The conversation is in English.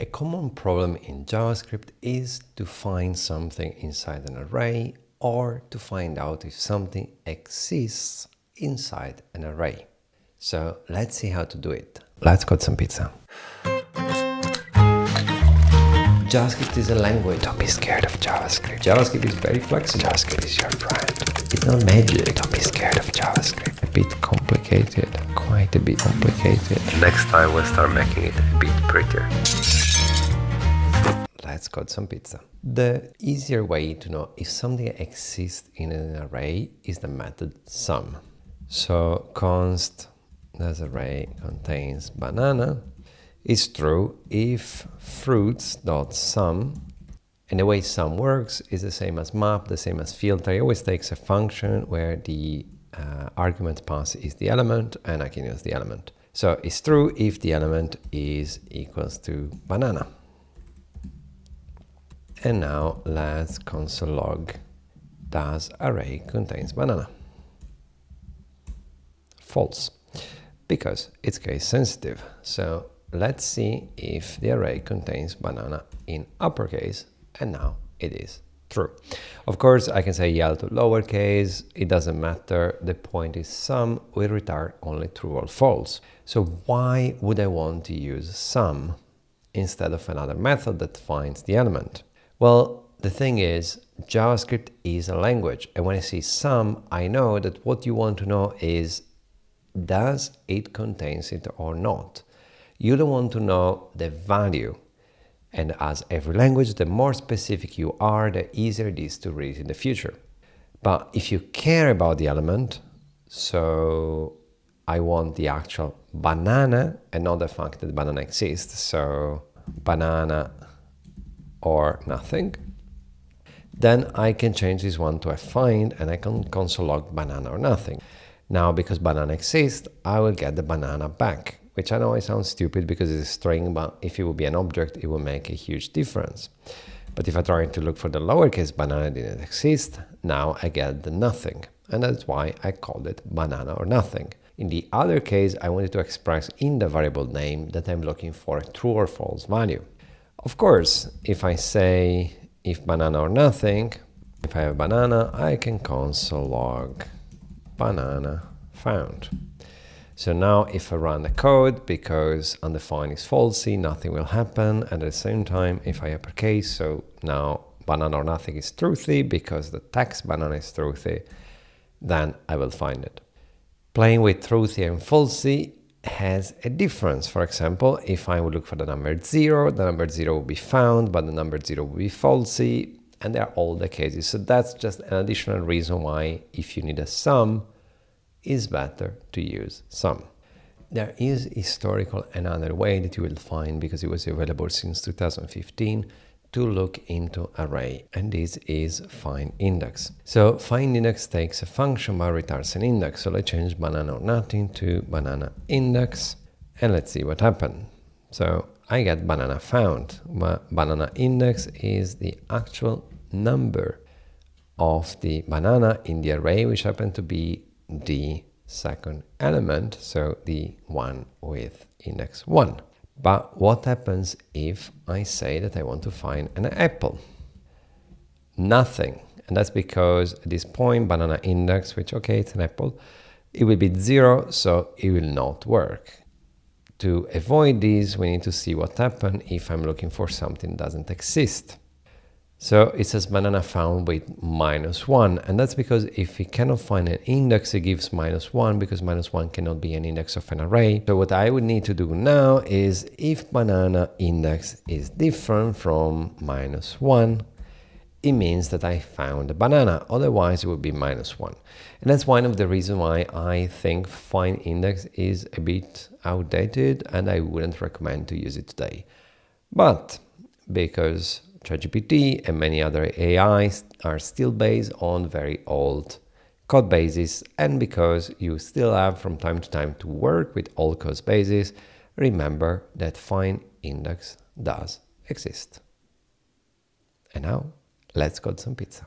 A common problem in JavaScript is to find something inside an array or to find out if something exists inside an array. So let's see how to do it. Let's cut some pizza. JavaScript is a language. Don't be scared of JavaScript. JavaScript is very flexible. JavaScript is your friend. It's not magic. Don't be scared of JavaScript. A bit complicated. Quite a bit complicated. Next time we'll start making it a bit prettier. Let's cut some pizza. The easier way to know if something exists in an array is the method sum. So const this array contains banana is true if fruits.sum, and the way sum works is the same as map, the same as filter. It always takes a function where the argument pass is the element, and I can use the element. So it's true if the element is equals to banana. And now let's console log does array contains banana. False, because it's case sensitive. So let's see if the array contains banana in uppercase, and now it is true. Of course, I can say yell to lowercase, it doesn't matter. The point is sum will return only true or false. So why would I want to use sum instead of another method that finds the element? Well, the thing is, JavaScript is a language, and when I see sum, I know that what you want to know is, does it contains it or not? You don't want to know the value. And as every language, the more specific you are, the easier it is to read in the future. But if you care about the element, so I want the actual banana and not the fact that banana exists, so banana or nothing, then I can change this one to a find, and I can console log banana or nothing. Now, because banana exists, I will get the banana back, which I know it sounds stupid because it's a string, but if it would be an object, it will make a huge difference. But if I try to look for the lowercase banana didn't exist, now I get the nothing. And that's why I called it banana or nothing. In the other case, I wanted to express in the variable name that I'm looking for a true or false value. Of course, if I say if banana or nothing, if I have banana, I can console log banana found. So now if I run the code, because undefined is falsy, nothing will happen. And at the same time, if I uppercase, so now banana or nothing is truthy, because the text banana is truthy, then I will find it. Playing with truthy and falsy has a difference. For example, if I would look for the number 0, the number 0 will be found, but the number 0 will be falsy, and they're all the cases. So that's just an additional reason why, if you need a sum, it's better to use sum. There is historical another way that you will find, because it was available since 2015, to look into array, and this is findIndex. So findIndex takes a function but returns an index. So let's change banana or nothing to banana index, and let's see what happened. So I get banana found. Banana index is the actual number of the banana in the array, which happened to be the second element, so the one with index 1. But what happens if I say that I want to find an apple? Nothing. And that's because at this point, banana index, which, okay, it's an apple, it will be 0, so it will not work. To avoid this, we need to see what happens if I'm looking for something that doesn't exist. So it says banana found with -1, and that's because if it cannot find an index, it gives -1, because -1 cannot be an index of an array. So what I would need to do now is, if banana index is different from -1, it means that I found a banana, otherwise it would be -1. And that's one of the reasons why I think findIndex is a bit outdated, and I wouldn't recommend to use it today. But because ChatGPT and many other AIs are still based on very old code bases, and because you still have from time to time to work with old code bases, remember that findIndex does exist. And now, let's cut some pizza.